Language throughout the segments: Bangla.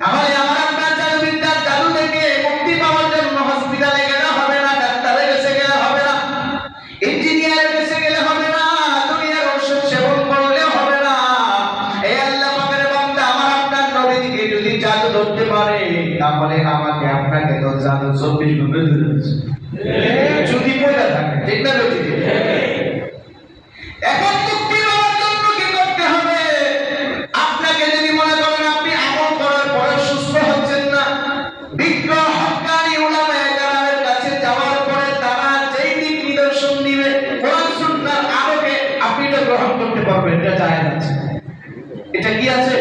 তাহলে আমার আপনার জাদুবিদ্যার জাদু থেকে মুক্তি পাওয়ার জন্য হসপিটালে গেলে হবে না, ডাক্তারের কাছে গেলে হবে না, ইঞ্জিনিয়ারের কাছে গেলে হবে না, দুনিয়ার ওষুধ সেবন করলে হবে না। এই আল্লাহ পাকের বান্দা আমার আপনার নবীকে যদি জাদু ধরতে পারে, তাহলে আমাকে আপনাকে তো জাদু 24 ঘন্টা ধরেছে যদি পড়ে থাকে, ঠিক না বেঠিক? এখন মুক্তি পাওয়ার জন্য কি করতে হবে? আপনাকে যদি মনে করেন আপনি আমল করার পরে সুস্থ হচ্ছেন না, বিজ্ঞ হক্কানি উলামায়ে কেরামের কাছে যাওয়ার পরে তারা যেই দিক নিদর্শন দিবে কোরআন সুন্নাহর আলোকে আপনি এটা গ্রহণ করতে পারবেন, এটা জায়েজ আছে। এটা কি আছে?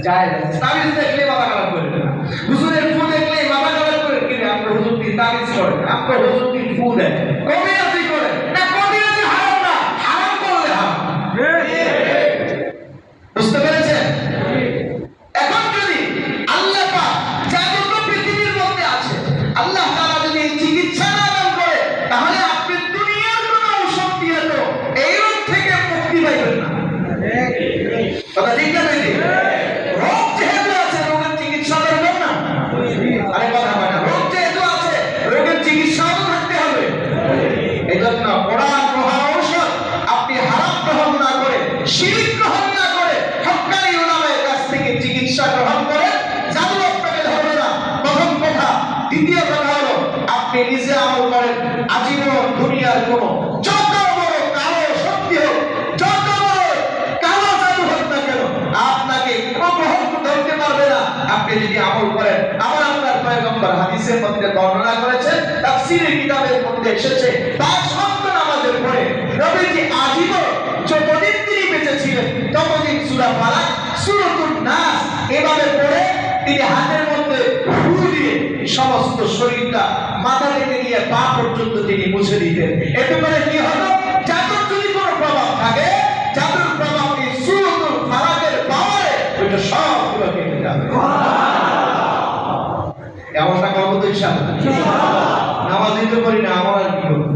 জায়েজ আছে। তাবিজ দেখলে মাথা খারাপ করে না, হুজুরের ফু দেখলে মাথা খারাপ করে কি আমরা হুজুর কি তাবিজ করে, আমরা হুজুর কি ফু দেয়, কবিরাজি করে না, কবিরাজি হারাম না, হারাম করলে হারাম। বুঝতে পেরেছেন? এখন যদি আল্লাহ পাক জাদু তো পৃথিবীর মধ্যে আছে, আল্লাহ তাআলা যদি এই চিকিৎসা না দান করে, তাহলে আপনি দুনিয়ার কোন ঔষধ দিয়ে তো এই রোগ থেকে মুক্তি পাইবেন না। কথা ঠিক না বেশি? রোগ যেহেতু আছে, রোগের চিকিৎসা করবেন না। আরে কথা বলে না, রোগ যেহেতু আছে, রোগের চিকিৎসাও থাকতে হবে। এই জন্য কোরআন মহা ঔষধ আপনি হারাম গ্রহণ না করে, শিরক গ্রহণ না করে, হক্কানি উলামায়ের কাছ থেকে চিকিৎসা গ্রহণ করে জাদু আপনাকে ধরবে না, প্রথম কথা। দ্বিতীয় কথা হলো আপনি নিজে আমল করেন, আজীবন দুনিয়ার কোন যত বড় কালো শক্তি হোক, যত বড় কালো জাদু হোক না কেন, আপনাকে কোনো গ্রহণ ধরতে পারবে না। আপনি যদি আমল করেন, আমার আপনার পয়গম্বর হাদিসের মধ্যে বর্ণনা করেছেন, তাফসীরের কিতাবের মধ্যে এসেছে, 5 ওয়াক্ত নামাজের পরে নবীজি আজীবন যতদিন তিনি বেঁচে ছিলেন ততদিন সূরা ফালাক, সূরাতুন নাস এভাবে পড়ে তিনি হাতের মধ্যে ফু দিয়ে সমস্ত শরীরটা মাথা থেকে নিয়ে পা পর্যন্ত তিনি মুছে দিতেন। এতে করে কি হলো? জাদুর যদি কোনো প্রভাব থাকে, জাদুর প্রভাব এই সূরাতুল ফালাকের পাওয়ারে ওইটা সবগুলো কেটে যাবে। এমনটা করবো তো ইনশাআল্লাহ। নামাজ দিতে করি না, আমার আর কি করবো?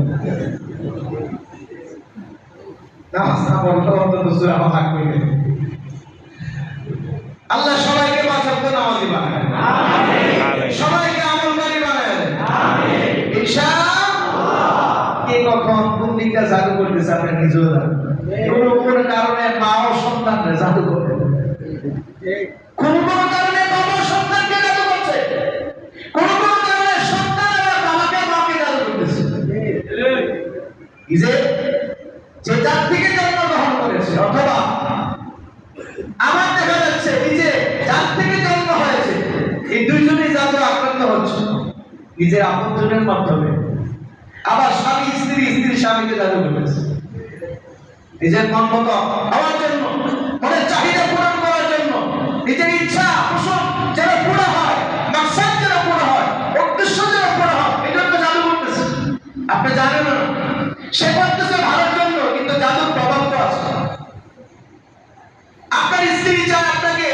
নামাজ না পড়লে অন্তত সূরা ফালাক পড়ে। আল্লাহ সবাইকে বাঁচাতে নামাজি বানায়, আমিন। সবাইকে আমলকারী বানায়, আমিন ইনশাআল্লাহ। কে কখন কোন দিকটা জাদু করতেছে আপনি নিজেও জানেন। কোন কারণে মা ও সন্তানকে জাদু করে, কোন কারণে বাবা সন্তানকে জাদু করছে, কোন কারণে সন্তান আবার বাবাকে মাকে জাদু করতেছে। এই যে যার থেকে জন্মগ্রহণ করেছে, অথবা আমার দেখা যাচ্ছে নিজে যার থেকে জন্ম হয়েছে, এই দুইজনেই জাদু আক্রান্ত হচ্ছে নিজের আপনজনের মাধ্যমে। আবার স্বামী স্ত্রী, স্ত্রী স্বামীকে জাদু করতেছে নিজের মন মতো হওয়ার জন্য, মনের চাহিদা পূরণ করার জন্য, নিজের ইচ্ছা পোষণ যেন পুরো হয়, মাকসাদ যেন পুরো হয়, উদ্দেশ্য যেন পুরো হয়, এই জন্য জাদু করতেছে। আপনি জানেন না সে করতেছে ভালোর জন্য, কিন্তু জাদুর প্রভাব তো আছে। আপনার স্ত্রী চায় আপনাকে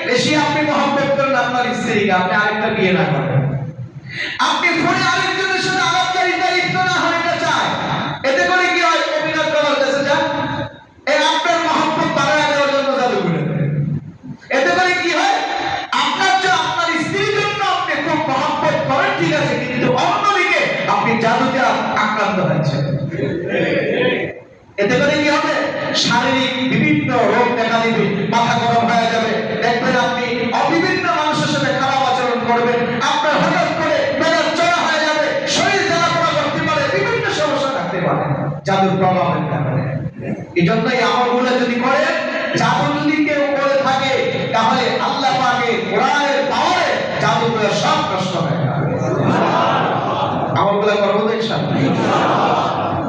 বেশি, আপনি মহব্বত করেন আপনার স্ত্রীকে, আপনি আরেকটা বিয়ে না করেন, আপনি ফোনে আরেকজনের সাথে আলাপচারিতা লিপ্ত না হয়, এটা চায়। এতে করে কি হয়? কবিরাজ বাবার কাছে যান, এই আপনার মহব্বত বাড়ায় দেওয়ার জন্য জাদু করে দেয়। এতে করে কি হয়? আপনার যে আপনার স্ত্রীর জন্য আপনি খুব মহব্বত করেন, ঠিক আছে, কিন্তু অন্যদিকে আপনি জাদুতে আক্রান্ত হচ্ছেন। এতে করে কি হবে? শারীরিক বিভিন্ন রোগ দেখা দিবে, মাথা গরম হয়ে যাবে, দেখবেন আপনি অবিভিন্ন মানুষের সাথে খারাপ আচরণ করবেন, আপনার হঠাৎ করে মেজাজ চড়া হয়ে যাবে, শরীর জ্বালা পোড়া করতে পারে, বিভিন্ন সমস্যা থাকতে পারে জাদুর প্রভাবের কারণে। এই জন্য এই আমলগুলো যদি করে, জাদু যদি কেউ করে থাকে, তাহলে আল্লাহ পাকের কোরআনের পাওয়ারে জাদুগুলো সব নষ্ট হয়ে যাবে। আমলগুলো করবো তো ইনশাআল্লাহ।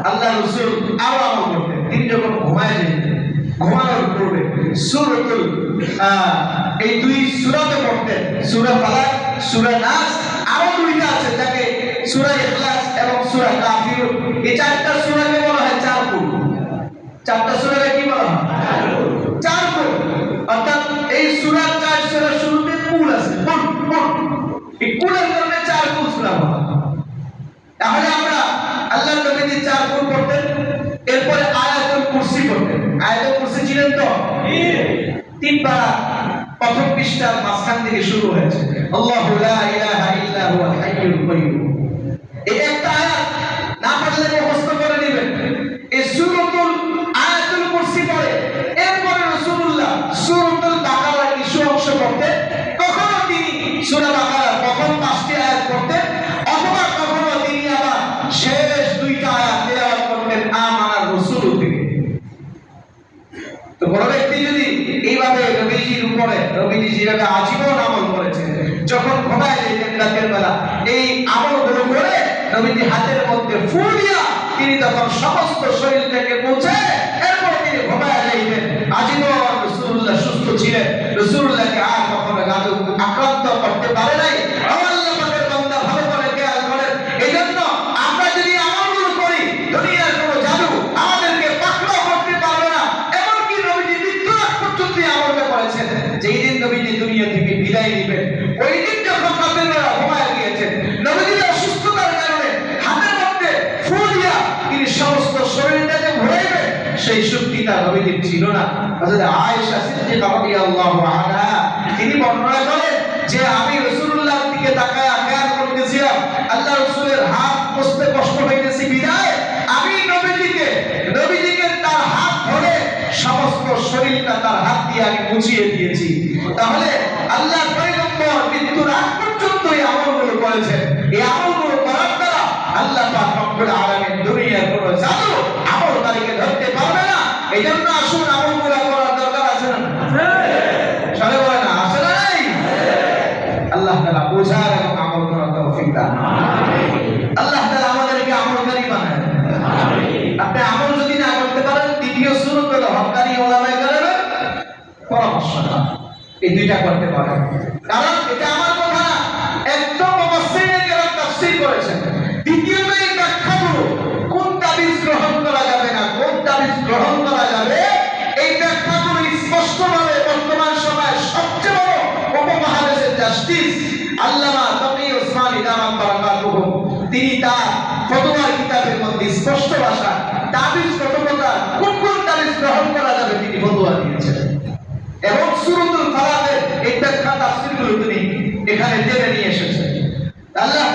আল্লাহ রাসূল আরো আমল করতেন। তিনি যখন ঘুমায় যেতেন, ঘুমানোর পূর্বে সূরাতুল এই দুই সূরাতে পড়তেন, সূরা ফালাক, সূরা নাস, আরো দুইটা আছে যাকে সূরা ইখলাস এবং সূরা কাফিরুন। এই চারটা সূরাকে বলা হয় চারকুল। চারটা সূরাকে কি বলা হয়? চারকুল। অর্থাৎ এই সূরার 4 সূরা শুরুতে কুল আছে, কুল। এই কুলের কারণে চারকুল সূরা বলা হয়। তাহলে আমরা আল্লাহর নবী 4 কুল পড়তেন, এরপরে আয়াতুল কুরসি পড়তেন। আয়াতুল কুরসি ছিলেন তো 3 পারা প্রথম পৃষ্ঠার মাঝখান থেকে শুরু হয়েছে, আল্লাহু লা ইলাহা ইল্লা হুয়াল হাইয়ুল কাইয়্যুম। এই একটা আয়াত না পারলে মুখস্থ করে নেবেন। এই সূরাতুল আয়াতুল কুরসি পড়ে এরপরে রাসূলুল্লাহ সূরাতুল বাকারার কিছু অংশ পড়তে, কখনো তিনি সূরা বাকারার প্রথম 5টি আয়াত পড়তেন, অথবা কখনো তিনি আবার শেষ 2টা আয়াত তেলাওয়াত করতেন আমানার রাসূল থেকে। তো বড় ব্যক্তি যদি এইভাবে নবীজির উপরে, নবীজি যেভাবে আজীবন আমল করেছেন, যখন ঘুমায় যেতেন রাতের বেলা এই আমলগুলো করে নবীজি হাতের মধ্যে ফু দিয়া তিনি তখন সমস্ত শরীর থেকে মুছে এরপর তিনি ঘুমায় যাইতেন। আজীবন রাসূলুল্লাহ সুস্থ ছিলেন, রাসূলুল্লাহকে আর কখনো জাদু আক্রান্ত করতে পারে নাই। আল্লাহ পাকের বান্দা ভালো করে খেয়াল করেন, এইজন্য আমরা যদি আমলগুলো করি দুনিয়ার কোনো জাদু আমাদেরকে পাকড়াও করতে পারবে না। এমনকি নবীজি মৃত্যুর আগ পর্যন্ত আমলটা করেছেন। যেই দিন নবীজি দুনিয়া থেকে বিদায় নেবেন ওই দিন যখন রাতের বেলা ঘুমায় গিয়েছেন, নবীজির অসুস্থতার কারণে হাতের মধ্যে ফু দিয়া তিনি সমস্ত শরীরটাকে ঘুরাইবেন সেই শক্তিটা নবীজির ছিল না। হযরত আয়েশা সিদ্দিকা রাদিয়াল্লাহু আনহা তিনি বর্ণনা করেন যে আমি রাসূলুল্লাহর দিকে তাকায় খেয়াল করতেছিলাম, আল্লাহ রাসূলের হাত কষতে কষ্ট হইতেছে বিদায় আমি নবীজিকে তার হাত ধরে সমস্ত শরীরটা তার হাত দিয়ে আমি মুছিয়ে দিয়েছি। তাহলে আল্লাহর পয়গম্বর মৃত্যুর আগ পর্যন্ত এই আমলগুলো করেছেন। এই আমলগুলো করার দ্বারা আল্লাহ পাক রব্বুল আলামিন দুনিয়ার কোনো জাদু আমলকারীকে ধরতে পারবে না। এইজন্য আসুন আমলগুলো করার দরকার আছে না? সবাই বলে না আছে না নাই? আল্লাহ তাআলা বোঝার এবং আমল করার তৌফিক দান। আল্লাহ তাআলা আমাদেরকে আমলকারী বানায়। আপনি আমল যদি না করতে পারেন, দ্বিতীয় সুরত হলো হক্কানি ওলামায়ে কেরামের পরামর্শ নেওয়া। এই দুইটা করতে পারেন, কারণ এটা আমার কথা না, একদম মুফাসসিরিনে কেরাম তাফসীর করেছেন। দ্বিতীয়ত এই ব্যাখ্যাগুলো কোন তাবিজ গ্রহণ করা যাবে না, কোন তাবিজ গ্রহণ করা যাবে, এই ব্যাখ্যাগুলো স্পষ্টভাবে বর্তমান সময়ে সবচেয়ে বড় উপমহাদেশের জাস্টিস আল্লামা তাকি ওসমানী দামাত বারাকাতুহু তিনি তার ফতোয়ার কিতাবের মধ্যে স্পষ্ট ভাষা তাবিজ কতটা কোন কোন তাবিজ গ্রহণ করা যাবে তিনি ফতোয়া দিয়েছেন, এবং সূরাতুল ফালাকের এই ব্যাখ্যা তাফসীরগুলো তিনি এখানে টেনে নিয়ে এসেছেন। আল্লাহ